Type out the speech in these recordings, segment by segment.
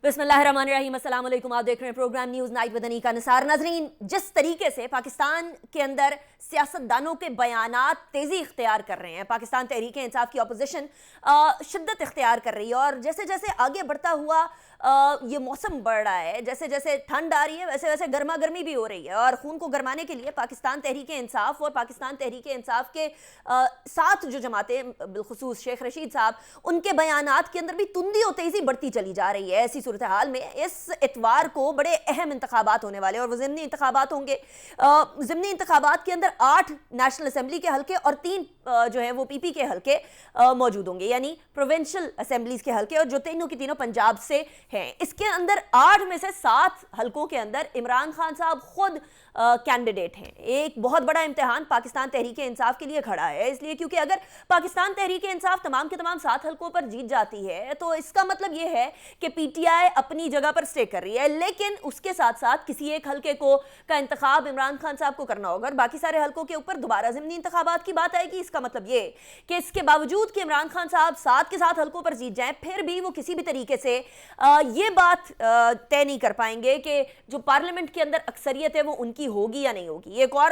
बिस्मिल्लाहिर्रहमानिर्रहीम, अस्सलाम वालेकुम। आप देख रहे हैं program news night with Anika Nisar. नाज़रीन, जिस तरीके से पाकिस्तान के अंदर सियासतदानों के बयानात तेज़ी इख्तियार कर रहे हैं, पाकिस्तान तहरीक इंसाफ की अपोजिशन शिद्दत इख्तियार कर रही है और जैसे जैसे आगे बढ़ता हुआ ये मौसम बढ़ रहा है, जैसे जैसे ठंड आ रही है वैसे वैसे गर्मा गर्मी भी हो रही है और खून को गरमाने के लिए पाकिस्तान तहरीक इंसाफ और पाकिस्तान तहरीक इंसाफ के साथ जो जमातें, बिलखुसूस शेख रशीद साहब, उनके बयानात के अंदर भी तुंदी और तेज़ी बढ़ती चली जा रही है। ऐसी सूरत हाल में इस इतवार को बड़े अहम इंतखाबात होने वाले और वो ज़िमनी इंतखाबात होंगे। ज़िमनी इंतखाबात के अंदर 8 नेशनल असम्बली के हल्के और 3 जो है वो पीपी के हल्के मौजूद होंगे, यानी प्रोविंशियल असेंबलीज के हल्के, और जो तीनों की तीनों पंजाब से हैं। इसके अंदर 8 में से 7 हल्कों के अंदर इमरान खान साहब खुद कैंडिडेट हैं। एक बहुत बड़ा इम्तिहान पाकिस्तान तहरीक इंसाफ के लिए खड़ा है, इसलिए क्योंकि अगर पाकिस्तान तहरीक इंसाफ तमाम के तमाम 7 हल्कों पर जीत जाती है तो इसका मतलब यह है कि पीटीआई अपनी जगह पर स्टे कर रही है, लेकिन उसके साथ साथ किसी एक हल्के को का इंतखाब इमरान खान साहब को करना होगा और बाकी सारे हल्कों के ऊपर दोबारा ज़िमनी इंतखाबात की बात आएगी। इसका मतलब ये कि इसके बावजूद कि इमरान खान साहब 7 के 7 हल्कों पर जीत जाएं, फिर भी वो किसी भी तरीके से ये बात तय नहीं कर पाएंगे कि जो पार्लियामेंट के अंदर अक्सरियत है वो उनकी होगी या नहीं होगी। एक और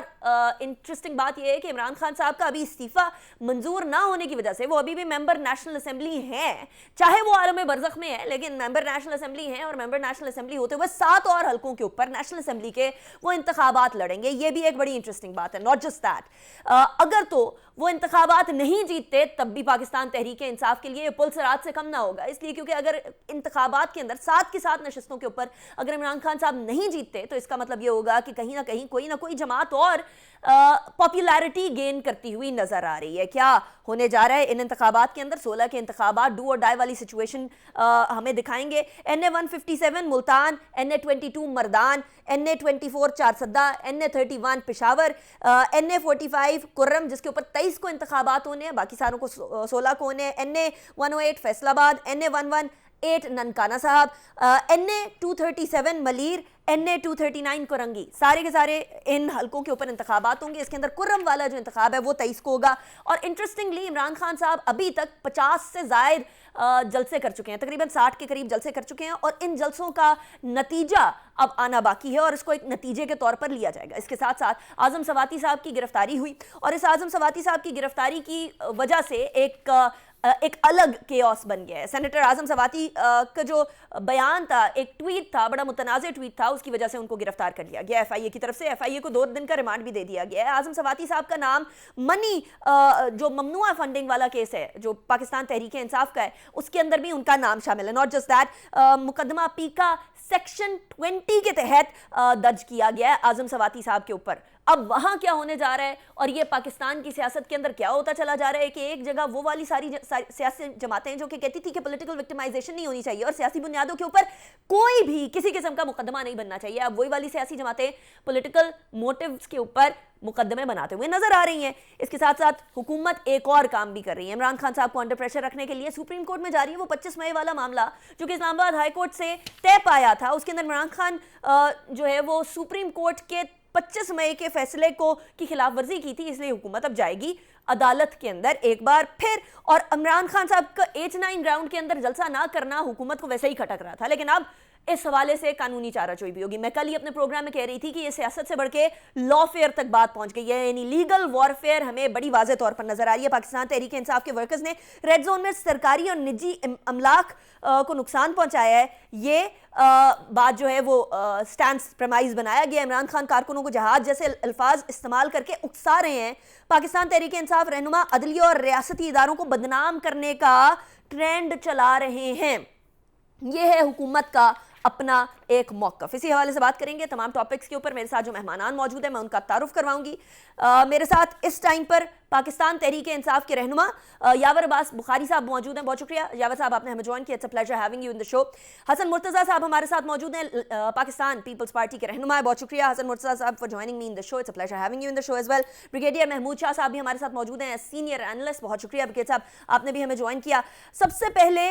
इंटरेस्टिंग बात यह है कि इमरान खान साहब का अभी इस्तीफा मंजूर ना होने की वजह से वो अभी भी मेंबर नेशनल असेंबली हैं, चाहे वो आलम बरज़ख में है, लेकिन मेंबर नेशनल असेंबली हैं और मेंबर नेशनल असेंबली होते हुए 7 और हल्कों के ऊपर नेशनल असेंबली के वो इंतखाबात लड़ेंगे। ये भी एक बड़ी इंटरेस्टिंग बात है। नॉट जस्ट दैट, अगर तो वो इंतखाबात नहीं जीतते तब भी पाकिस्तान तहरीक इंसाफ के लिए पुल सिरात से कम ना होगा, इसलिए क्योंकि अगर इंतखाबात के अंदर 7 की 7 नशस्तों के ऊपर अगर इमरान खान साहब नहीं जीतते तो इसका मतलब ये होगा कि कहीं ना कहीं कोई ना कोई जमात और पॉपुलैरिटी गेन करती हुई नजर आ रही है। क्या होने जा रहा है इन इंतखाबात के अंदर? 16 के इंतखाबात डू और डाई वाली सिचुएशन हमें दिखाएंगे। NA 157 Multan, NA 22 Mardan, NA 24 Charsadda, NA 31 Peshawar, NA 45 Kurram जिसके ऊपर 23 को इंतखाबात होने हैं, बाकी सारों को 16 को होने हैं, NA 108 फैसलाबाद, NA 118 ननकाना साहब, NA 237 मलीर, NA 239 कोरंगी, सारे के सारे इन हल्कों के ऊपर इंतखाबात होंगे। इसके अंदर कुर्रम वाला जो इंतखाब है वो 23 को होगा और इंटरेस्टिंगली इमरान खान साहब अभी तक 50 से ज़ायद जलसे कर चुके हैं, तकरीबन 60 के करीब जलसे कर चुके हैं और इन जलसों का नतीजा अब आना बाकी है और इसको एक नतीजे के तौर पर लिया जाएगा। इसके साथ साथ आज़म सवाती साहब की गिरफ्तारी हुई और इस आज़म सवाती साहब की गिरफ्तारी की वजह से एक अलग केओस बन गया है। सेनेटर आज़म सवाती का जो बयान था, एक ट्वीट था, बड़ा मुतनाज़ ट्वीट था, उसकी वजह से उनको गिरफ्तार कर लिया गया FIA की तरफ से। FIA को 2 दिन का रिमांड भी दे दिया गया है। आज़म सवाती साहब का नाम मनी जो ममनुआ फंडिंग वाला केस है जो पाकिस्तान तहरीक इंसाफ का है, उसके अंदर भी उनका नाम शामिल है। नॉट जस्ट दैट, मुकदमा पीका सेक्शन 20 के तहत दर्ज किया गया है आज़म सवाती साहब के ऊपर। अब वहां क्या होने जा रहा है और ये पाकिस्तान की सियासत के अंदर क्या होता चला जा रहा है कि एक जगह वो वाली सारी सियासी जमातें जो कि कहती थी कि पॉलिटिकल विक्टिमाइजेशन नहीं होनी चाहिए और सियासी बुनियादों के ऊपर कोई भी किसी किस्म का मुकदमा नहीं बनना चाहिए, अब वही वाली सियासी जमातें पॉलिटिकल मोटिव्स के ऊपर मुकदमे बनाते हुए नजर आ रही हैं। इसके साथ साथ हुकूमत एक और काम भी कर रही है। इमरान खान साहब को अंडर प्रेशर रखने के लिए सुप्रीम कोर्ट में जा रही है वो 25 मई वाला मामला जो कि इस्लामाबाद हाई कोर्ट से तय पाया था। उसके अंदर इमरान खान जो है वो सुप्रीम कोर्ट के 25 मई के फैसले को की खिलाफ वर्जी की थी, इसलिए हुकूमत अब जाएगी अदालत के अंदर एक बार फिर। और इमरान खान साहब का H9 ग्राउंड के अंदर जलसा ना करना हुकूमत को वैसे ही खटक रहा था, लेकिन अब इस हवाले से कानूनी चाराचोई भी होगी। मैं कल ही अपने प्रोग्राम में कह रही थी कि ये सियासत से बढ़ के लॉफेयर तक बात पहुंच गई है, यानी लीगल वॉरफेयर हमें बड़ी वाज़ेह तौर पर नजर आ रही है। पाकिस्तान तहरीक इंसाफ के वर्कर्स ने रेड जोन में सरकारी और निजी अमलाक को नुकसान पहुंचाया है, ये बात जो है वो स्टैंड प्रमाइज बनाया गया। इमरान खान कारकुनों को जहाज जैसे अल्फाज इस्तेमाल करके उकसा रहे हैं। पाकिस्तान तहरीक इंसाफ रहनुमा अदलिया और रियासती इदारों को बदनाम करने का ट्रेंड चला रहे हैं। यह है हुकूमत का अपना एक मौक़िफ़। इसी हवाले से बात करेंगे तमाम टॉपिक्स के ऊपर। मेरे साथ जो मेहमानान मौजूद है मैं उनका तारुफ करवाऊंगी। मेरे साथ इस टाइम पर पाकिस्तान तहरीक इंसाफ के रहनुमा यावर अब्बास बुखारी साहब मौजूद हैं। बहुत शुक्रिया यावर साहब, आपने हमें ज्वाइन किया। It's a pleasure having you in the show. Hasan Murtaza साहब हमारे साथ मौजूद हैं, पाकिस्तान पीपल्स पार्टी के रहनुमा है। बहुत शुक्रिया हसन मुर्तज़ा साहब for joining me in the show. It's a pleasure having you in the show as well. Brigadier Mahmood Shah साहब भी हमारे साथ मौजूद हैं, सीनियर एनालिस्ट। बहुत शुक्रिया ब्रिगेडियर साहब, आपने भी हमें ज्वाइन किया। सबसे पहले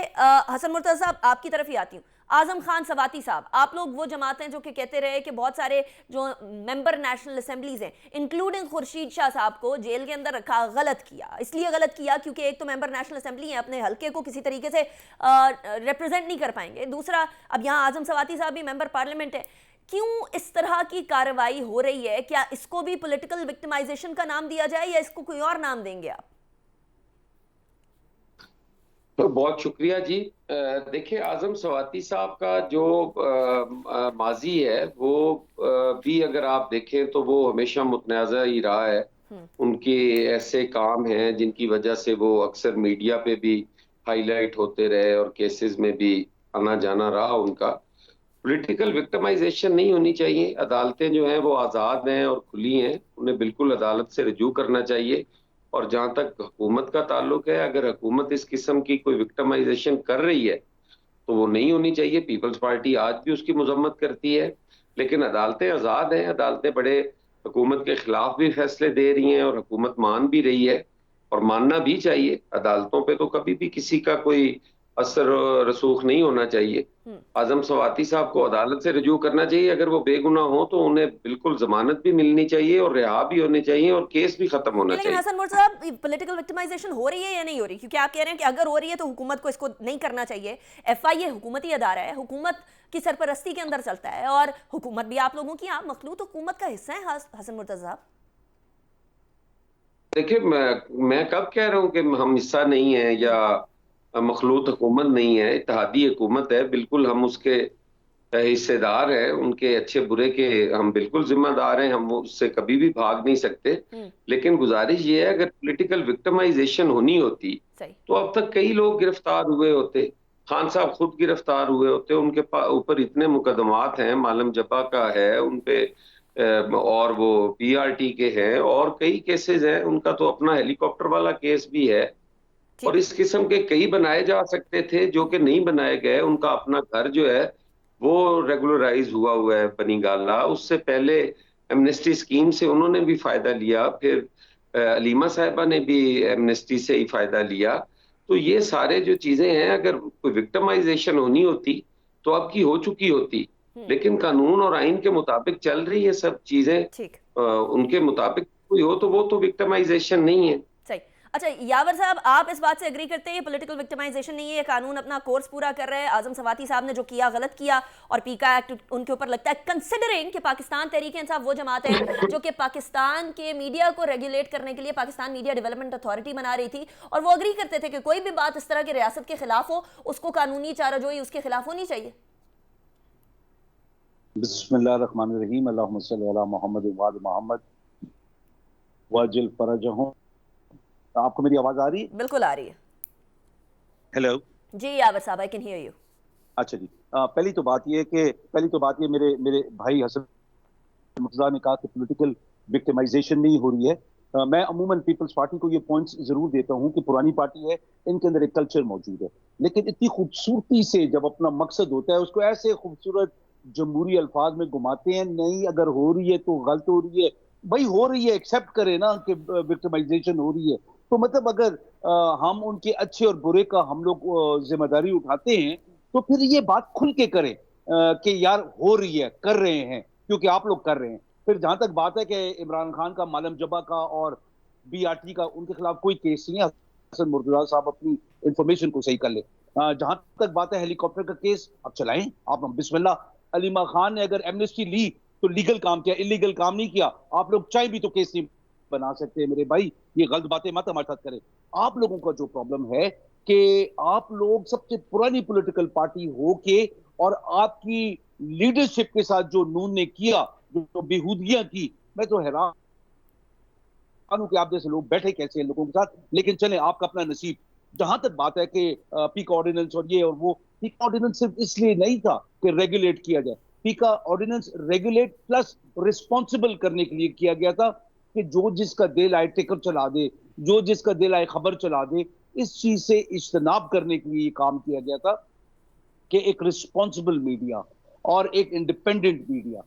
हसन मुर्तज़ा साहब आपकी तरफ ही आती हूँ। आज़म खान सवाती साहब, आप लोग वो जमात हैं जो कि कहते रहे कि बहुत सारे जो मेंबर नेशनल असेंबलीज हैं इंक्लूडिंग खुर्शीद शाह साहब को जेल के अंदर रखा, गलत किया। इसलिए गलत किया क्योंकि एक तो मेंबर नेशनल असेंबली है, अपने हल्के को किसी तरीके से रिप्रेजेंट नहीं कर पाएंगे, दूसरा अब यहाँ आजम सवाती साहब भी मेंबर पार्लियामेंट है। क्यों इस तरह की कार्रवाई हो रही है? क्या इसको भी पॉलिटिकल विक्टिमाइजेशन का नाम दिया जाए या इसको कोई और नाम देंगे आप? तो बहुत शुक्रिया जी। देखिए, आजम सवाती साहब का जो माजी है वो भी अगर आप देखें तो वो हमेशा मुतनाज़ा ही रहा है। उनके ऐसे काम हैं जिनकी वजह से वो अक्सर मीडिया पे भी हाईलाइट होते रहे और केसेस में भी आना जाना रहा उनका। पॉलिटिकल विक्टिमाइजेशन नहीं होनी चाहिए। अदालतें जो हैं वो आज़ाद हैं और खुली हैं, उन्हें बिल्कुल अदालत से रजू करना चाहिए। और जहां तक हुकूमत का ताल्लुक है, अगर हुकूमत इस किस्म की कोई विक्टिमाइजेशन कर रही है तो वो नहीं होनी चाहिए। पीपल्स पार्टी आज भी उसकी मजम्मत करती है, लेकिन अदालतें आज़ाद हैं। अदालतें बड़े हुकूमत के खिलाफ भी फैसले दे रही हैं और हुकूमत मान भी रही है, और मानना भी चाहिए। अदालतों पे तो कभी भी किसी का कोई असर रसूख नहीं होना चाहिए। आजम सवाती साहब को अदालत से रजू करना चाहिए। अगर वो बेगुनाह हो तो उन्हें बिल्कुल जमानत भी मिलनी चाहिए और रिहा भी होने चाहिए और केस भी खत्म होना लेकिन चाहिए। हसन मुर्तजा साहब, पॉलिटिकल विक्टिमाइजेशन हो रही है या नहीं हो रही? क्योंकि आप कह रहे हैं कि अगर हो रही है तो हुकूमत को इसको नहीं करना चाहिए। एफआईए हुकूमती अदारा है, हुकूमत की सरपरस्ती के अंदर चलता है और हुकूमत भी आप लोगों की, आप मखलूत हुकूमत का हिस्सा है हसन मुर्तजा साहब। देखिए, मैं कब कह रहा हूँ कि हम हिस्सा नहीं है या मखलूत हुकूमत नहीं है। इत्तेहादी हुकूमत है, बिल्कुल हम उसके हिस्सेदार हैं। उनके अच्छे बुरे के हम बिल्कुल जिम्मेदार हैं, हम उससे कभी भी भाग नहीं सकते। लेकिन गुजारिश ये है, अगर पॉलिटिकल विक्टिमाइजेशन होनी होती तो अब तक कई लोग गिरफ्तार हुए होते। खान साहब खुद गिरफ्तार हुए होते, उनके ऊपर इतने मुकदमात हैं, मालम जबा का है उनपे, और वो पीआरटी के हैं और कई केसेस हैं। उनका तो अपना हेलीकॉप्टर वाला केस भी है। और इस किस्म के कई बनाए जा सकते थे जो कि नहीं बनाए गए। उनका अपना घर जो है वो रेगुलराइज हुआ है बनी गाला। उससे पहले एमनेस्टी स्कीम से उन्होंने भी फायदा लिया, फिर अलीमा साहिबा ने भी एमनेस्टी से ही फायदा लिया। तो ये सारे जो चीजें हैं, अगर कोई विक्टिमाइजेशन होनी होती तो अब की हो चुकी होती। लेकिन कानून और आइन के मुताबिक चल रही है सब चीजें। उनके मुताबिक कोई हो तो वो तो विक्टिमाइजेशन नहीं है। सही। अच्छा यावर साहब, आप इस बात से एग्री करते हैं पॉलिटिकल विक्टिमाइजेशन नहीं है, कानून अपना कोर्स पूरा कर रहे हैं, आजम सवाती साहब ने जो किया गलत किया और पीका एक्ट उनके ऊपर लगता है, कंसिडरिंग कि पाकिस्तान तहरीक इंसाफ वो जमात है जो कि पाकिस्तान के मीडिया को रेगुलेट करने के लिए पाकिस्तान मीडिया डेवलपमेंट अथॉरिटी बना रही थी और वो एग्री करते थे कि कोई भी बात इस तरह की रियासत के खिलाफ हो उसको कानूनी चाराजोई उसके खिलाफ होनी चाहिए। बिस्मिल्लाहिर्रहमानिर्रहीम, अल्लाहुम्मा सल्ली अला मुहम्मद व आले मुहम्मद वजिल फरजहुम। आपको मेरी आवाज आ रही है? बिल्कुल आ रही है। हेलो जी यावर साहब, आई कैन हियर यू। अच्छा जी, पहली तो बात ये मेरे मेरे भाई हसन मुर्तजा ने कहा कि पॉलिटिकल विक्टिमाइजेशन नहीं हो रही है। मैं अमूमन पीपल्स पार्टी को ये पॉइंट्स जरूर देता हूँ कि पुरानी पार्टी है, इनके अंदर एक कल्चर मौजूद है, लेकिन इतनी खूबसूरती से जब अपना मकसद होता है उसको ऐसे खूबसूरत जमहूरी अल्फाज में घुमाते हैं। नहीं, अगर हो रही है तो गलत हो रही है भाई, हो रही है, एक्सेप्ट करें ना कि विक्टिमाइजेशन हो रही है। तो मतलब अगर हम उनके अच्छे और बुरे का हम लोग जिम्मेदारी उठाते हैं तो फिर ये बात खुल के करें कि यार हो रही है, कर रहे हैं, क्योंकि आप लोग कर रहे हैं। फिर जहां तक बात है कि इमरान खान का, मालम जबा का और बीआरटी का, उनके खिलाफ कोई केस नहीं है। हसन मुर्तजा साहब अपनी इंफॉर्मेशन को सही कर ले। जहां तक बात है हेलीकॉप्टर का केस, आप चलाएं, आप बिस्मिल्लाह। अलीमा खान ने अगर एमनेस्टी ली तो लीगल काम किया, इलीगल काम नहीं किया। आप लोग चाहे भी तो केस नहीं बना सकते मेरे भाई, ये गलत बातें मत हमारे साथ करें। आप लोगों का जो प्रॉब्लम है कि आप लोग सबसे पुरानी पॉलिटिकल पार्टी हो के और आपकी लीडरशिप के साथ जो नून ने किया, जो बेहूदियां की, मैं तो हैरान हूं कि आप जैसे लोग बैठे कैसे हैं लोगों के साथ। लेकिन चले, आपका अपना नसीब। जहां तक बात है कि पीका ऑर्डिनेंस और ये और वो, पीका ऑर्डिनेंस सिर्फ इसलिए नहीं था कि रेगुलेट किया जाए। पीका ऑर्डिनेंस रेगुलेट प्लस रिस्पॉन्सिबल करने के लिए किया गया था कि जो जिसका दिल आए टिकट चला दे, जो जिसका दिल आए खबर चला दे। इस चीज से इज्तनाब करने के लिए काम किया गया था कि एक रिस्पॉन्सिबल मीडिया और एक इंडिपेंडेंट मीडिया,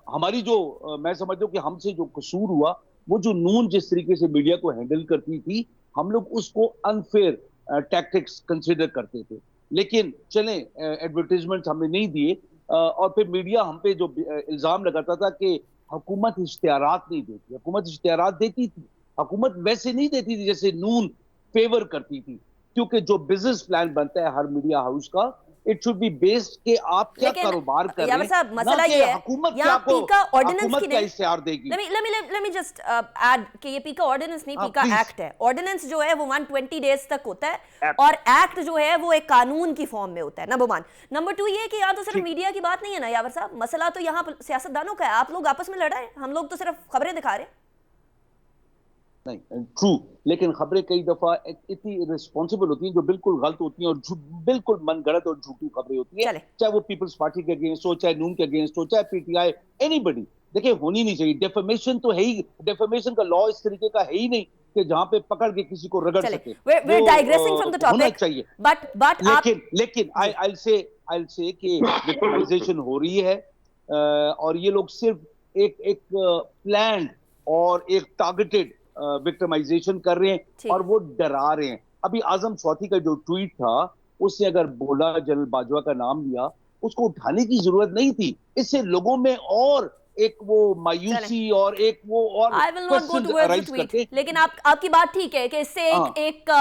हमारी जो मैं समझता हूँ कि हमसे जो कसूर हुआ, वो जो नून जिस तरीके से मीडिया को हैंडल करती थी, हम लोग उसको अनफेयर टैक्टिक्स कंसिडर करते थे। लेकिन चलें, एडवर्टाइजमेंट हमने नहीं दिए, और फिर मीडिया हम पे जो इल्जाम लगाता था कि हुकूमत इश्तिहारात नहीं देती, हुकूमत इश्तिहारात देती थी, हुकूमत वैसे नहीं देती थी जैसे नून फेवर करती थी, क्योंकि जो बिजनेस प्लान बनता है हर मीडिया हाउस का, इट शुड बी बेस्ड कि आप क्या लेकिन कारोबार कर रहे यावर हैं, साहब ना मसला कि ये है, हुकूमत क्या यहाँ आपको पीका ऑर्डिनेंस हुकूमत की क्या नहीं। इश्तिहार देगी। let me just add कि ये पीका ऑर्डिनेंस नहीं, हाँ, पीका please। एक्ट है। ऑर्डिनेंस जो है वो 120 डेज तक होता है Act। और एक्ट जो है वो एक कानून की फॉर्म में होता है, नंबर 1। नंबर 2 ये कि यहाँ तो सिर्फ ठीक। मीडिया की बात नहीं है ना यावर साहब, मसला तो यहाँ सियासतदानों का है। आप लोग आपस में लड़ा है, हम लोग तो सिर्फ खबरें दिखा रहे हैं। नहीं, ट्रू, लेकिन खबरें कई दफा इतनी रिस्पॉन्सिबल होती हैं जो बिल्कुल गलत होती हैं, और बिल्कुल मनगढ़ंत और झूठी खबरें होती हैं, चले। चाहे वो पीपल्स पार्टी के अगेंस्ट हो, चाहे नून के अगेंस्ट हो, चाहे पीटीआई, एनीबडी। देखिए, होनी नहीं चाहिए। डेफेमेशन तो है ही, डेफेमेशन का लॉ इस तरीके का है ही नहीं कि जहां पे पकड़ के किसी को रगड़ चले, सके। we're digressing from the होना topic, चाहिए, but आप लेकिन I'll say कि विक्टिमाइजेशन हो रही है, और ये लोग सिर्फ एक प्लान और एक टारगेटेड विक्टिमाइजेशन कर रहे हैं और वो डरा रहे हैं। अभी आजम स्वाति का जो ट्वीट था, उसने अगर बोला जनरल बाजवा का नाम लिया, उसको उठाने की जरूरत नहीं थी। इससे लोगों में और एक वो मायूसी और एक वो और I will not go towards the tweet, लेकिन आपकी बात ठीक है कि इससे एक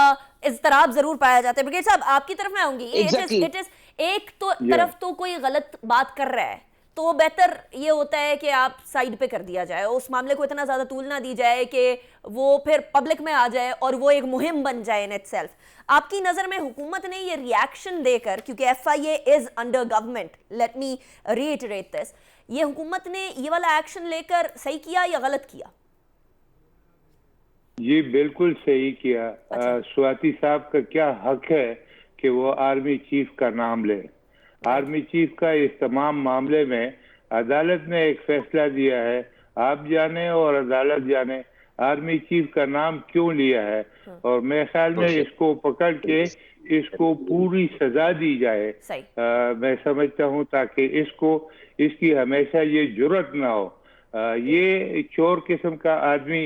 इज़्तिराब जरूर पाया जाता है। ब्रिगेड साहब, आपकी तरफ मैं आऊंगी। इट इज एक तो तरफ तो कोई गलत बात कर रहा है तो बेहतर ये होता है कि आप साइड पे कर दिया जाए, उस मामले को इतना ज्यादा तूल ना दी जाए कि वो फिर पब्लिक में आ जाए और वो एक मुहिम बन जाए इन इटसेल्फ। आपकी नजर में हुकूमत ने ये रिएक्शन देकर, क्योंकि FIA is under government, let me reiterate this, ये हुकूमत ने ये वाला एक्शन लेकर सही किया या गलत किया? जी बिल्कुल सही किया। स्वाति साहब का क्या हक है कि वो आर्मी चीफ का नाम ले। आर्मी चीफ का इस तमाम मामले में अदालत ने एक फैसला दिया है, आप जाने और अदालत जाने आर्मी चीफ का नाम क्यों लिया है, और मेरे ख्याल में इसको पकड़ के इसको पूरी सजा दी जाए। मैं समझता हूँ ताकि इसकी हमेशा ये जुर्रत ना हो। ये चोर किस्म का आदमी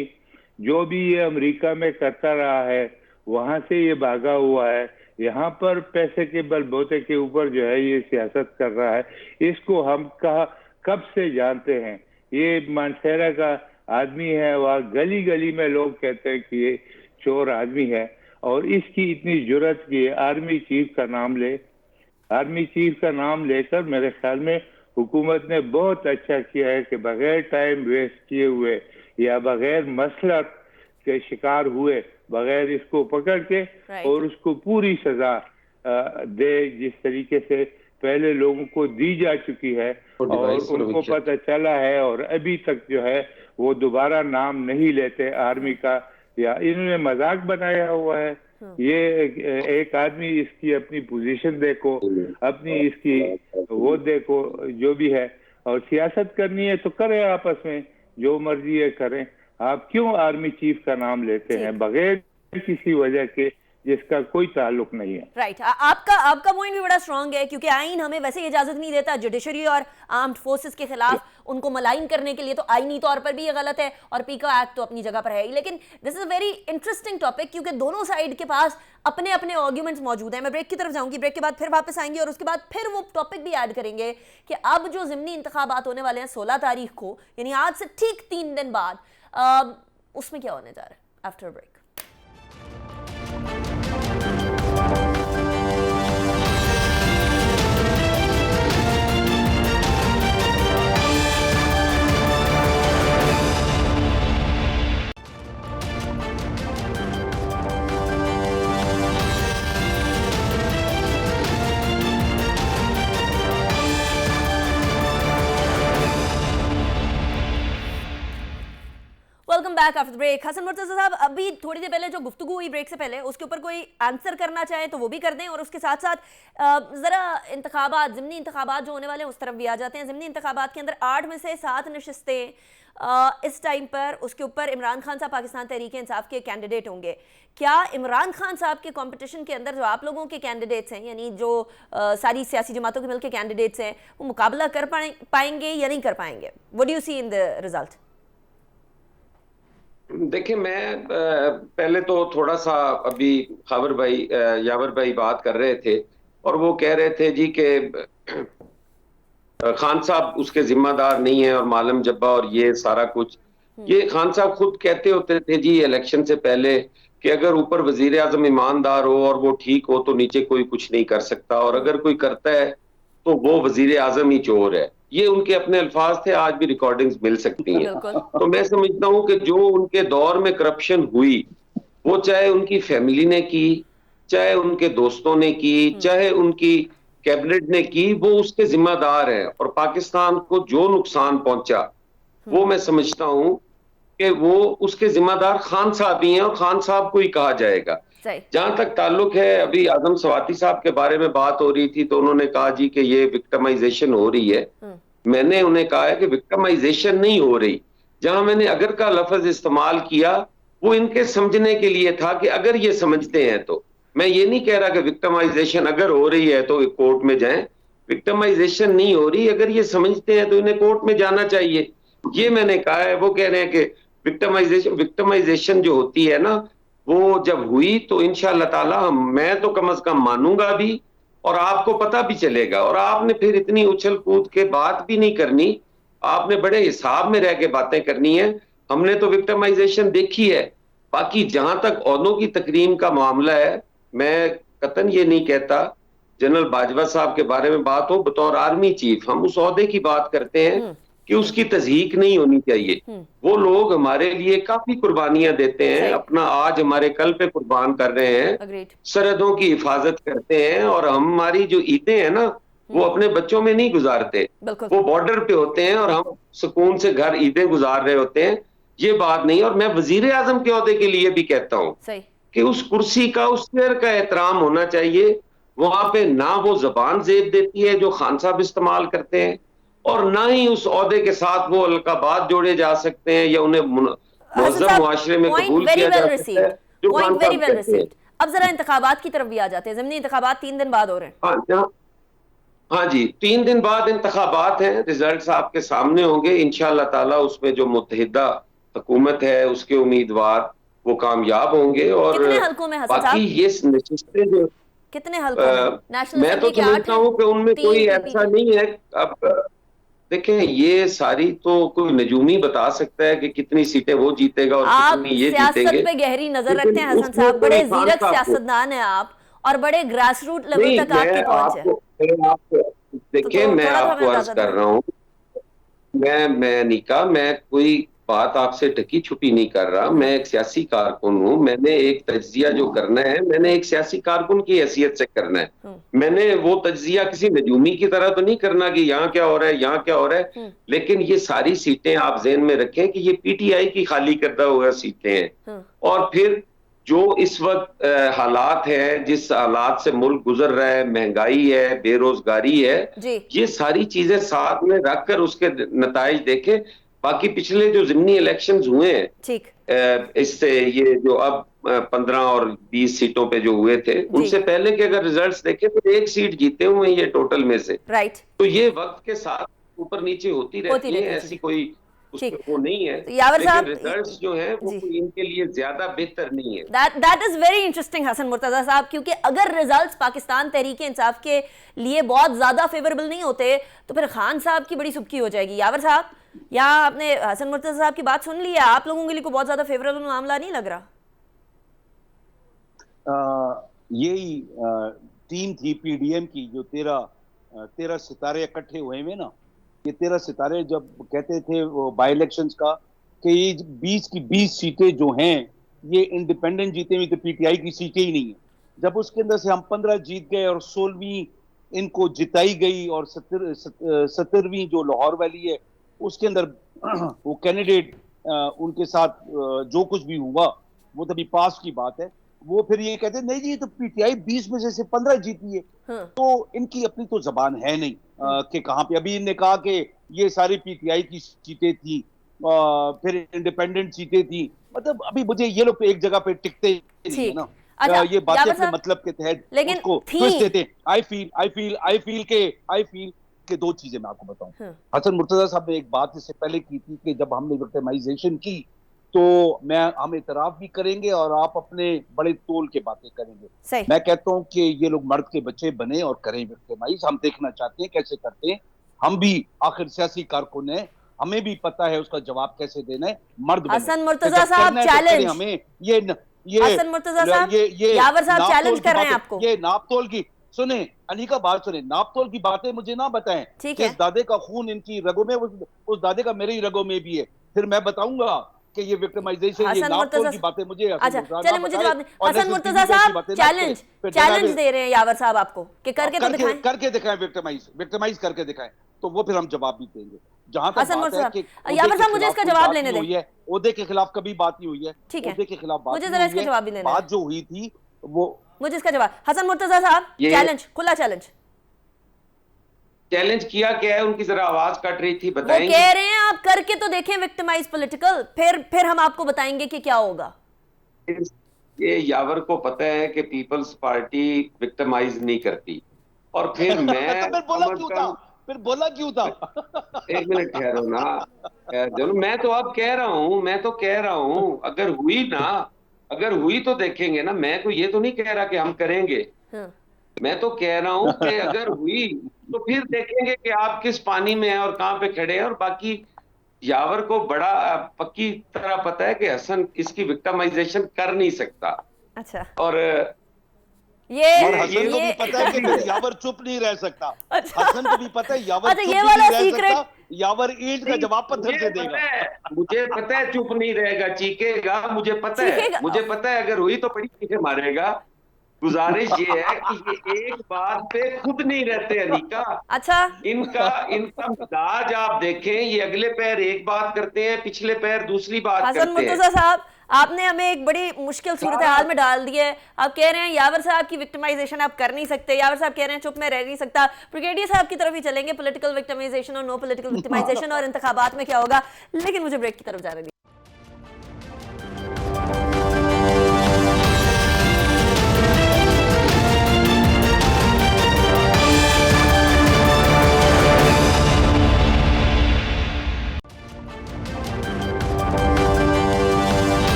जो भी ये अमेरिका में करता रहा है, वहां से ये भागा हुआ है, यहाँ पर पैसे के बलबूते के ऊपर जो है ये सियासत कर रहा है। इसको हम कब से जानते हैं, ये मानसेरा का आदमी है, वह गली गली में लोग कहते हैं कि ये चोर आदमी है, और इसकी इतनी जुर्रत की आर्मी चीफ का नाम ले। आर्मी चीफ का नाम लेकर मेरे ख्याल में हुकूमत ने बहुत अच्छा किया है कि बगैर टाइम वेस्ट किए हुए या बगैर मसलत के शिकार हुए, बगैर इसको पकड़ के और उसको पूरी सजा दे, जिस तरीके से पहले लोगों को दी जा चुकी है और उनको पता चला है, और अभी तक जो है वो दोबारा नाम नहीं लेते आर्मी का, या इन्होंने मजाक बनाया हुआ है। ये एक आदमी, इसकी अपनी पोजीशन देखो, अपनी इसकी वो देखो, जो भी है, और सियासत करनी है तो करें, आपस में जो मर्जी है करें। आप क्यों आर्मी चीफ का नाम लेते हैं बगैर किसी वजह के जिसका कोई ताल्लुक नहीं है? राइट, आपका पॉइंट भी बड़ा स्ट्रांग है, क्योंकि आईन हमें वैसे इजाजत नहीं देता जुडिशरी और आर्म्ड फोर्सेस के खिलाफ उनको मलाइन करने के लिए, तो आईनी तौर पर भी ये गलत है, और पीका एक्ट तो अपनी जगह पर है ही। लेकिन this is a very interesting topic, क्योंकि दोनों साइड के पास अपने अपने आर्ग्यूमेंट्स मौजूद हैं। मैं ब्रेक की तरफ जाऊंगी, ब्रेक के बाद फिर वापस आएंगे और उसके बाद फिर वो टॉपिक भी ऐड करेंगे कि अब जो ज़िमनी इंतखाबात होने वाले हैं 16 तारीख को, यानी आज से ठीक 3 दिन बाद, उसमें क्या होने जा रहा है। After break. Welcome back after break. Hasan Murtaza साहब, अभी थोड़ी देर पहले जो गुफ्तगू हुई ब्रेक से पहले, उसके ऊपर कोई आंसर करना चाहे तो वो भी कर दें, और उसके साथ साथ ज़रा इंतखाबात, ज़िमनी इंतखाबात जो होने वाले हैं उस तरफ भी आ जाते हैं। ज़िमनी इंतखाबात के अंदर 8 में से 7 नशिस्तें इस टाइम पर, उसके ऊपर इमरान खान साहब पाकिस्तान तहरीक इंसाफ के कैंडिडेट होंगे। क्या इमरान खान साहब के कंपटीशन के अंदर जो आप लोगों के कैंडिडेट्स हैं, यानी जो सारी सियासी जमातों के मिल के कैंडिडेट्स हैं, वो मुकाबला कर पाएंगे या नहीं कर पाएंगे? What do you see in the result? देखिए, मैं पहले तो थोड़ा सा, अभी यावर भाई बात कर रहे थे और वो कह रहे थे जी कि खान साहब उसके जिम्मेदार नहीं है और मालम जब्बा और ये सारा कुछ, ये खान साहब खुद कहते होते थे जी इलेक्शन से पहले कि अगर ऊपर वजीर आजम ईमानदार हो और वो ठीक हो तो नीचे कोई कुछ नहीं कर सकता, और अगर कोई करता है तो वो वजीर आजम ही चोर है। ये उनके अपने अल्फाज थे, आज भी रिकॉर्डिंग्स मिल सकती हैं। बिल्कुल। तो मैं समझता हूं कि जो उनके दौर में करप्शन हुई, वो चाहे उनकी फैमिली ने की, चाहे उनके दोस्तों ने की, चाहे उनकी कैबिनेट ने की, वो उसके जिम्मेदार हैं। और पाकिस्तान को जो नुकसान पहुंचा वो मैं समझता हूं कि वो उसके जिम्मेदार खान साहब ही हैं और खान साहब को ही कहा जाएगा। सही। जहां तक ताल्लुक है, अभी आजम स्वाति साहब के बारे में बात हो रही थी तो उन्होंने कहा जी कि ये विक्टिमाइजेशन हो रही है। मैंने उन्हें कहा है कि विक्टिमाइजेशन नहीं हो रही। जहां मैंने अगर का लफ्ज इस्तेमाल किया वो इनके समझने के लिए था कि अगर ये समझते हैं तो। मैं ये नहीं कह रहा कि विक्टिमाइजेशन अगर हो रही है तो कोर्ट में जाएं, विक्टिमाइजेशन नहीं हो रही, अगर ये समझते हैं तो इन्हें कोर्ट में जाना चाहिए, ये मैंने कहा है। वो कह रहे हैं कि विक्टिमाइजेशन जो होती है ना, वो जब हुई तो इंशाअल्लाह ताला मैं तो कम से कम मानूंगा भी और आपको पता भी चलेगा। और आपने फिर इतनी उछल कूद के बात भी नहीं करनी, आपने बड़े हिसाब में रह के बातें करनी है। हमने तो विक्टिमाइजेशन देखी है। बाकी जहां तक ओहदों की तकरीम का मामला है, मैं कतन ये नहीं कहता जनरल बाजवा साहब के बारे में बात हो, बतौर आर्मी चीफ हम उस ओहदे की बात करते हैं कि उसकी तज़हीक नहीं होनी चाहिए। वो लोग हमारे लिए काफी कुर्बानियां देते हैं, अपना आज हमारे कल पे कुर्बान कर रहे हैं, सरहदों की हिफाजत करते हैं। और हमारी जो ईदें हैं ना, वो अपने बच्चों में नहीं गुजारते, वो बॉर्डर पे होते हैं और हम सुकून से घर ईदें गुजार रहे होते हैं। ये बात नहीं। और मैं वजीर आजम के ओहदे के लिए भी कहता हूँ कि उस कुर्सी का, उस चेयर का एहतराम होना चाहिए। वहां पे ना वो जबान जेब देती है जो खान साहब इस्तेमाल करते हैं, और ना ही उस ओहदे के साथ वो अलकाबात जोड़े जा सकते हैं या उन्हें मुहज़्ज़ब मुआशरे में कबूल किया जा सकता है जो खान साहब कहते हैं। अब जरा इंतखाबात की तरफ भी आ जाते हैं। ज़मीनी इंतखाबात 3 दिन बाद हो रहे हैं। हाँ जी, 3 दिन बाद इंतखाबात हैं, रिजल्ट आपके सामने होंगे इंशाअल्लाह ताला। उसमें जो मुत्तहिदा हुकूमत है उसके उम्मीदवार वो कामयाब होंगे। और कितने हल्कों में हसन बाकी साहब? ये नशिस्तें जो कितने हल्कों में? नेशनल मैं तो समझता हूँ कि उनमें कोई ऐसा नहीं है। अब देखें, ये सारी तो कोई नजूमी बता सकता है कि कितनी सीटें वो जीतेगा और कितनी ये जीतेंगे। सियासत पे गहरी नजर रखते हैं हसन साहब, बड़े जीरक सियासतदान हैं आप और बड़े ग्रास रूट लेवल तक आपकी पहुंच है। देखिए, मैं आपको अर्ज कर रहा हूँ, मैं नहीं कहा, मैं कोई बात आपसे ढकी छुपी नहीं कर रहा। मैं एक सियासी कारकुन हूँ। मैंने एक तज्जिया जो करना है, मैंने एक सियासी कारकुन की हैसियत से करना है। मैंने वो तज्जिया किसी नजूमी की तरह तो नहीं करना कि यहाँ क्या हो रहा है, यहाँ क्या हो रहा है। लेकिन ये सारी सीटें आप ज़हन में रखें कि ये पीटीआई की खाली करदा हुआ सीटें हैं। और फिर जो इस वक्त हालात है, जिस हालात से मुल्क गुजर रहा है, महंगाई है, बेरोजगारी है, ये सारी चीजें साथ में रखकर उसके नताइज देखे। बाकी पिछले जो ज़िमनी इलेक्शंस हुए हैं, इससे ये जो अब 15 और 20 सीटों पे जो हुए थे, उनसे पहले के अगर रिजल्ट्स देखें तो 1 सीट जीते हुए हैं ये टोटल में से। तो ये वक्त के साथ ऊपर नीचे होती रहती है, ऐसी कोई वो नहीं है। यावर साहब, रिजल्ट्स जो हैं वो इनके लिए ज्यादा बेहतर नहीं है। That is very interesting Hasan Murtaza साहब, क्योंकि अगर रिजल्ट्स पाकिस्तान तहरीक इंसाफ के लिए बहुत ज्यादा फेवरेबल नहीं होते तो फिर खान साहब की बड़ी सुबकी हो जाएगी। यावर साहब, यहाँ आपने हसन मुर्तजा साहब की बात सुन ली है, आप लोगों के लिए को बहुत ज्यादा फेवरेबल मामला नहीं लग रहा? यही टीम थी पीडीएम की जो 13 सितारे इकट्ठे हुए हैं ना, ये 13 सितारे जब कहते थे वो बाई इलेक्शंस का कि ये 20 की 20 सीटें जो हैं ये इंडिपेंडेंट जीते हुए, तो पीटीआई की सीटें ही नहीं है। जब उसके अंदर से हम 15 जीत गए और 16वीं इनको जिताई गई और 17वीं जो लाहौर वाली है उसके अंदर वो कैंडिडेट उनके साथ जो कुछ भी हुआ वो तभी पास की बात है। वो फिर ये कहते नहीं जी, तो पीटीआई 20 में से 15 जीती है। तो इनकी अपनी तो जबान है नहीं कि कहां पे। अभी इनने कहा कि ये सारी पीटीआई की सीटें थी, फिर इंडिपेंडेंट सीटें थी। मतलब अभी मुझे ये लोग एक जगह पे टिकते नहीं है ना। अच्छा, ये बातें अपने मतलब के तहत उसको ट्विस्ट देते हैं। आई फील के 2 चीजें मैं आपको बताऊं। हसन मुर्तजा साहब ने एक बात इससे पहले की थी कि जब हमने विक्टिमाइजेशन की तो हम इतराफ भी करेंगे और आप अपने बड़े तोल के बातें करेंगे। मैं कहता हूं कि ये लोग मर्द के बच्चे बने और करें विक्टिमाइज। हम देखना चाहते हैं कैसे करते हैं। हम भी आखिर सियासी कारकुन है, हमें भी पता है उसका जवाब कैसे देना है। मर्द बने। हसन मुर्तजा साहब तो चैलेंज, हमें ये हसन मुर्तजा साहब, यावर साहब चैलेंज कर रहे हैं आपको। ये नापतोल की सुने, अनिका बात सुने, नापतोल की बातें मुझे ना बताएं। ठीक है। जिस दादे का खून इनकी रगों में, उस दादे का मेरी रगों में भी है। फिर मैं बताऊंगा कि ये विक्टिमाइजेशन, ये नापतोल की बातें मुझे अच्छा चले, मुझे जवाब दें। हसन मुर्तजा साहब चैलेंज दे रहे हैं यावर साहब आपको कि करके तो दिखाएं, करके दिखाएं, विक्टिमाइज करके दिखाएं, तो वो फिर हम जवाब भी देंगे। जहां तक बात है कि यावर साहब मुझे इसका जवाब लेने दें। ओहदे के खिलाफ कभी बात नहीं हुई है, ठीक है, ओहदे के खिलाफ बात मुझे जरा इसका जवाब भी लेना है। बात जो हुई थी वो, मुझे इसका जवाब। हसन मुर्तजा साहब चैलेंज, खुला चैलेंज। चैलेंज किया क्या है? उनकी जरा आवाज कट रही थी, बताएंगे? वो कह रहे हैं आप करके तो देखें विक्टिमाइज पॉलिटिकल, फिर हम आपको बताएंगे कि क्या होगा। ये यावर को पता है कि पीपल्स पार्टी विक्टिमाइज नहीं करती, और फिर मैं तो फिर बोला क्यों था? एक मिनट ठहरो ना, चलो मैं तो अब कह रहा हूं अगर हुई तो देखेंगे ना। मैं तो ये तो नहीं कह रहा कि हम करेंगे। हाँ। मैं तो कह रहा हूं कि अगर हुई तो फिर देखेंगे कि आप किस पानी में हैं और कहां पे खड़े हैं। और बाकी यावर को बड़ा पक्की तरह पता है कि हसन इसकी विक्टिमाइजेशन कर नहीं सकता। अच्छा, और हसन को भी पता है कि यावर चुप नहीं रह सकता। अच्छा। हसन को भी पता है यावर अच्छा, चुप ये नहीं वाला रह सीक्रेट सकता। यावर ईंट का जवाब पत्थर से देगा। मुझे पता है चुप नहीं रहेगा, चीखेगा। मुझे पता है अगर हुई तो बड़ी चीखें मारेगा। गुजारिश ये है कि ये एक बात पे खुद नहीं रहते अनिका। अच्छा, इनका मिजाज आप देखें, ये अगले पैर एक बात करते हैं, पिछले पैर दूसरी बात हसन करते हैं। मुर्तजा साहब, आपने हमें एक बड़ी मुश्किल सूरत हाल में डाल दी है। आप कह रहे हैं यावर साहब की विक्टिमाइजेशन आप कर नहीं सकते, यावर साहब कह रहे हैं चुप में रह नहीं सकता। ब्रिगेडियर साहब की तरफ ही चलेंगे, पॉलिटिकल विक्टिमाइजेशन और नो पॉलिटिकल विक्टिमाइजेशन और इंतखाबात में क्या होगा। लेकिन मुझे ब्रेक की तरफ जाने दी।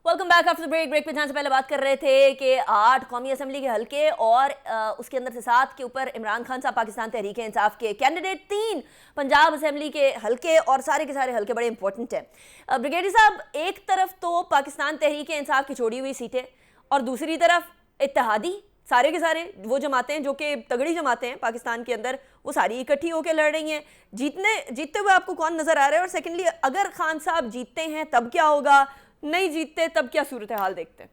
वेलकम बैक आफ्टर ब्रेक पे जाने से पहले बात कर रहे थे कि 8 कौमी असम्बली के हल्के और उसके अंदर से 7 के ऊपर इमरान खान साहब पाकिस्तान तहरीक इंसाफ के कैंडिडेट, 3 पंजाब असम्बली के हल्के और सारे के सारे हल्के बड़े इंपॉर्टेंट हैं। ब्रिगेडियर साहब, एक तरफ तो पाकिस्तान तहरीक इंसाफ की छोड़ी हुई सीटें और दूसरी तरफ इत्तेहादी सारे के सारे वो जमातें जो कि तगड़ी जमातें हैं पाकिस्तान के अंदर, वो सारी इकट्ठी होकर लड़ रही हैं। जीतते हुए आपको कौन नजर आ रहा है? और सेकेंडली, अगर खान साहब जीतते हैं तब क्या होगा, नहीं जीतते तब क्या सूरत हाल देखते हैं?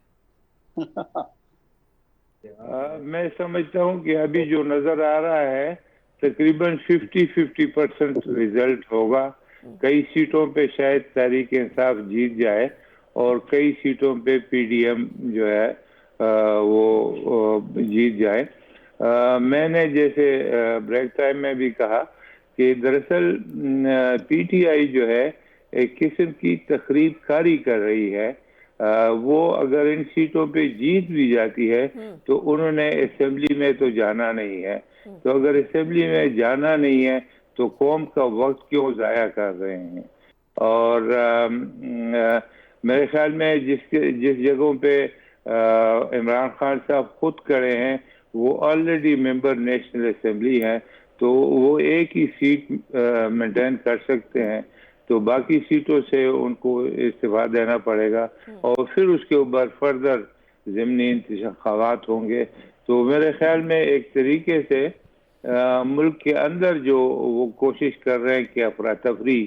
मैं समझता हूं कि अभी जो नजर आ रहा है तकरीबन 50-50% रिजल्ट होगा। कई सीटों पे शायद तहरीक इंसाफ जीत जाए और कई सीटों पे पीडीएम जो है वो जीत जाए। मैंने जैसे ब्रेक टाइम में भी कहा कि दरअसल पीटीआई जो है एक किस्म की तकरीब कारी कर रही है। वो अगर इन सीटों पे जीत भी जाती है तो उन्होंने असेंबली में तो जाना नहीं है। तो अगर असेंबली में जाना नहीं है तो कौम का वक्त क्यों जाया कर रहे हैं? और मेरे ख्याल में जिस जगहों पे इमरान खान साहब खुद खड़े हैं वो ऑलरेडी मेंबर नेशनल असेंबली हैं, तो वो एक ही सीट मेंटेन कर सकते हैं। तो बाकी सीटों से उनको इस्तीफा देना पड़ेगा और फिर उसके ऊपर फर्दर ज़िमनी इंतखाबात होंगे। तो मेरे ख्याल में एक तरीके से मुल्क के अंदर जो वो कोशिश कर रहे हैं कि अफरा तफरी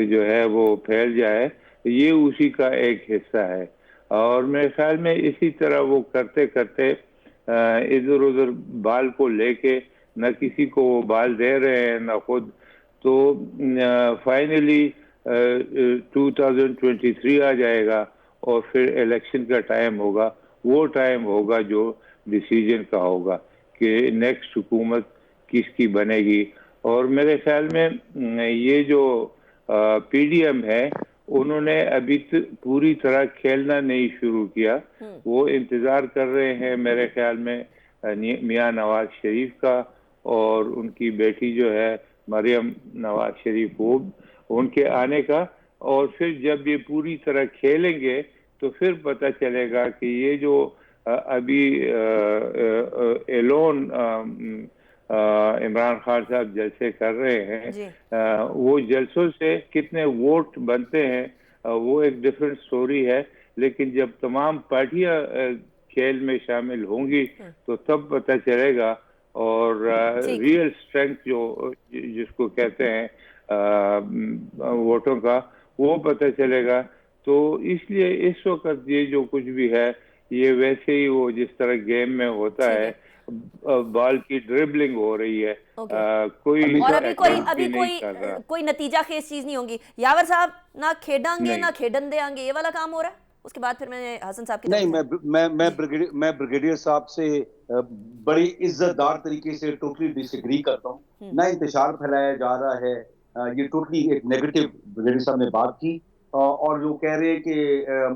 जो है वो फैल जाए, ये उसी का एक हिस्सा है। और मेरे ख्याल में इसी तरह वो करते करते इधर उधर बाल को लेके न किसी को वो बाल दे रहे हैं न खुद। तो फाइनली 2023 आ जाएगा और फिर इलेक्शन का टाइम होगा। वो टाइम होगा जो डिसीजन का होगा कि नेक्स्ट हुकूमत किसकी बनेगी। और मेरे ख्याल में ये जो पीडीएम है उन्होंने अभी पूरी तरह खेलना नहीं शुरू किया। वो इंतजार कर रहे हैं मेरे ख्याल में मियां नवाज शरीफ का और उनकी बेटी जो है मरियम नवाज शरीफ, वो उनके आने का। और फिर जब ये पूरी तरह खेलेंगे तो फिर पता चलेगा कि ये जो अभी एलोन इमरान खान साहब जलसे कर रहे हैं, वो जलसों से कितने वोट बनते हैं वो एक डिफरेंट स्टोरी है, लेकिन जब तमाम पार्टियां खेल में शामिल होंगी तो तब पता चलेगा। और रियल स्ट्रेंथ जो जिसको कहते हैं वोटों का, वो पता चलेगा। तो इसलिए इस वक्त ये जो कुछ भी है ये वैसे ही वो जिस तरह गेम में होता है, बॉल की ड्रिबलिंग हो रही है, कोई और कोई नतीजा खेज चीज नहीं होगी। यावर साहब ना खेडांगे ना खेडन देंगे, ये वाला काम हो रहा है। उसके बाद फिर मैंने हसन साहब की नहीं, मैं ब्रिगेडियर साहब से बड़ी इज्जतदार तरीके से टोटली डिसएग्री करता हूँ। ना इंतशार फैलाया जा रहा है, ये टोटली एक नेगेटिव ब्रिगेडियर साहब ने बात की। और जो कह रहे हैं कि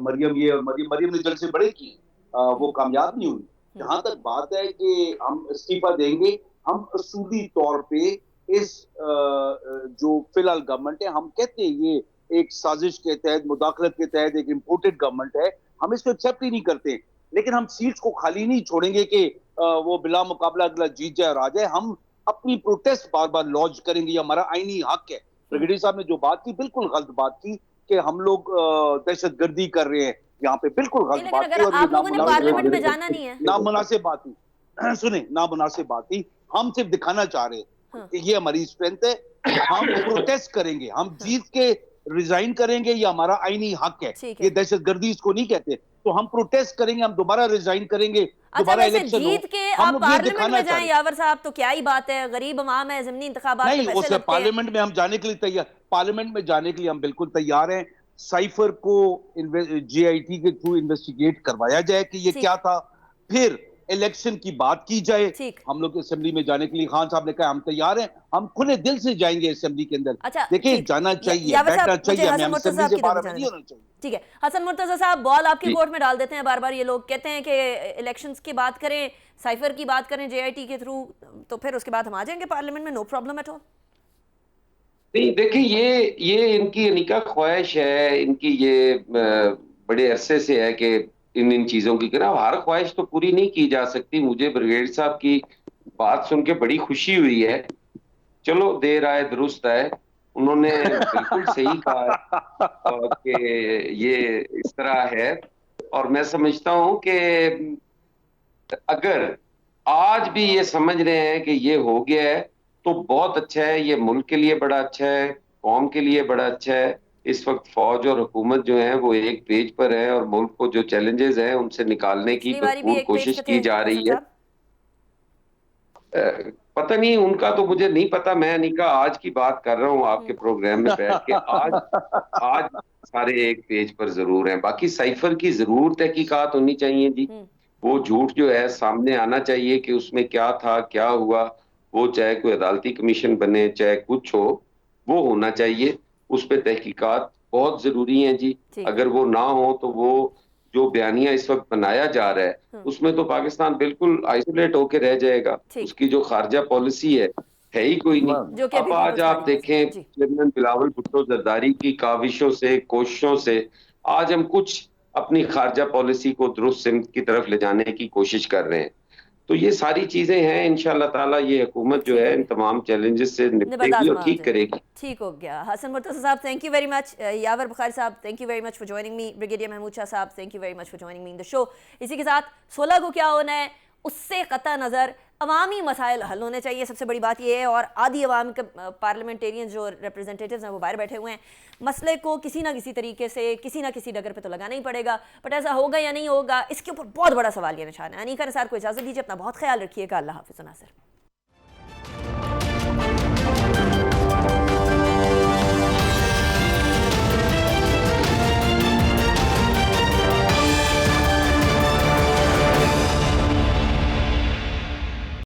मरियम ये और मरियम ने जल्द से बड़े की, वो कामयाब नहीं हुई। जहां तक बात है कि हम इस्तीफा देंगे, हम असूली तौर पे इस जो फिलहाल गवर्नमेंट है, हम कहते हैं ये एक साजिश के तहत, मुदाखलत के तहत एक इम्पोर्टेड गवर्नमेंट है, हम इसको एक्सेप्ट ही नहीं करते। लेकिन हम सीट्स को खाली नहीं छोड़ेंगे कि वो बिला मुकाबला अगला जीत जाए और आ जाए। हम अपनी प्रोटेस्ट बार बार लॉन्च करेंगे, ये हमारा आईनी हक है। ब्रिगेडियर साहब ने जो बात की बिल्कुल गलत बात की कि हम लोग दहशतगर्दी कर रहे हैं, यहाँ पे बिल्कुल गलत बात की। और आप लोगों ने पार्लियामेंट में जाना नहीं है, नामुनासिब बात थी। सुने, नामुनासिब बात थी। हम सिर्फ दिखाना चाह रहे हैं कि ये हमारी स्ट्रेंथ है, हम प्रोटेस्ट करेंगे, हम जीत के रिजाइन करेंगे, ये हमारा आईनी हक है। ये दहशतगर्दी इसको नहीं कहते। तो हम प्रोटेस्ट करेंगे, हम दोबारा रिजाइन करेंगे, दोबारा इलेक्शन जीत के आप पार्लियामेंट में जाएं यावर साहब, तो क्या ही बात है, गरीब अवाम है, ज़िमनी इंतखाबात नहीं, उससे पार्लियामेंट में हम जाने के लिए तैयार, पार्लियामेंट में जाने के लिए हम बिल्कुल तैयार हैं। साइफर को JIT के थ्रू इन्वेस्टिगेट करवाया जाए कि ये क्या था, फिर इलेक्शन की बात की जाए। हम लोग असेंबली में जाने के लिए खान साहब ने कहा हम तैयार हैं, हम खुले दिल से जाएंगे असेंबली के अंदर। देखिए, जाना चाहिए, बैठना चाहिए, हमें असेंबली से बाहर नहीं होना चाहिए। ठीक है, हसन मुर्तजा साहब, बॉल आपके कोर्ट में डाल देते हैं। बार बार ये लोग कहते हैं कि इलेक्शंस की बात करें, साइफर की बात करें JIT के थ्रू, तो फिर उसके बाद हम आ जाएंगे पार्लियामेंट में, नो प्रॉब्लम एट ऑल। नहीं, देखिए, ये इनकी अनिका ख्वाहिश है, इनकी ये बड़े अरसे से है कि इन चीजों की ना हर ख्वाहिश तो पूरी नहीं की जा सकती। मुझे ब्रिगेडियर साहब की बात सुन के बड़ी खुशी हुई है। चलो, देर आए दुरुस्त आए, उन्होंने बिल्कुल सही कहा कि ये इस तरह है। और मैं समझता हूं कि अगर आज भी ये समझ रहे हैं कि ये हो गया है तो बहुत अच्छा है, ये मुल्क के लिए बड़ा अच्छा है, कौम के लिए बड़ा अच्छा है। इस वक्त फौज और हुकूमत जो है वो एक पेज पर है और मुल्क को जो चैलेंजेस हैं उनसे निकालने की भरपूर कोशिश की जा रही है। पता नहीं, उनका तो मुझे नहीं पता। मैं अनिका आज की बात कर रहा हूँ आपके प्रोग्राम में बैठ के। आज सारे एक पेज पर जरूर हैं। बाकी साइफर की जरूर तहकीकात होनी चाहिए जी। वो झूठ जो है सामने आना चाहिए कि उसमें क्या था, क्या हुआ। वो चाहे कोई अदालती कमीशन बने, चाहे कुछ हो, वो होना चाहिए। उस पर तहकीकात बहुत जरूरी है जी। अगर वो ना हो तो वो जो बयानिया इस वक्त बनाया जा रहा है उसमें तो पाकिस्तान बिल्कुल आइसोलेट होकर रह जाएगा। उसकी जो खारजा पॉलिसी है ही कोई नहीं। अब आज आप देखें, चेयरमैन बिलावल भुट्टो जरदारी की काविशों से, कोशिशों से आज हम कुछ अपनी खारजा पॉलिसी को दुरुस्त सिमत की तरफ ले जाने की कोशिश कर रहे हैं। तो ये सारी चीजें हैं, इंशाअल्लाह ताला ये हुकूमत जो है इन तमाम चैलेंजेस से निपटेगी और ठीक करेगी। ठीक हो गया। हसन मुर्तज़ा साहब, thank you very much. Yawar Bukhari साहब, thank you very much for joining me. Brigadier Mahmood Shah साहब, thank you very much for joining me in the show. इसी के साथ 16 को क्या होना है उससे कतई नज़र अवामी मसाइल हल होने चाहिए, सबसे बड़ी बात यह है। और आधी अवाम के पार्लियामेंटेरियन जो रिप्रेजेंटेटिव्स हैं वो बाहर बैठे हुए हैं। मसले को किसी ना किसी तरीके से, किसी ना किसी डगर पे तो लगाना ही पड़ेगा, बट ऐसा होगा या नहीं होगा इसके ऊपर बहुत बड़ा सवाल ये निशान है। अनीका निसार को इजाज़त दीजिए, अपना बहुत ख्याल रखिएगा। अल्लाह हाफ़िज़ नासिर।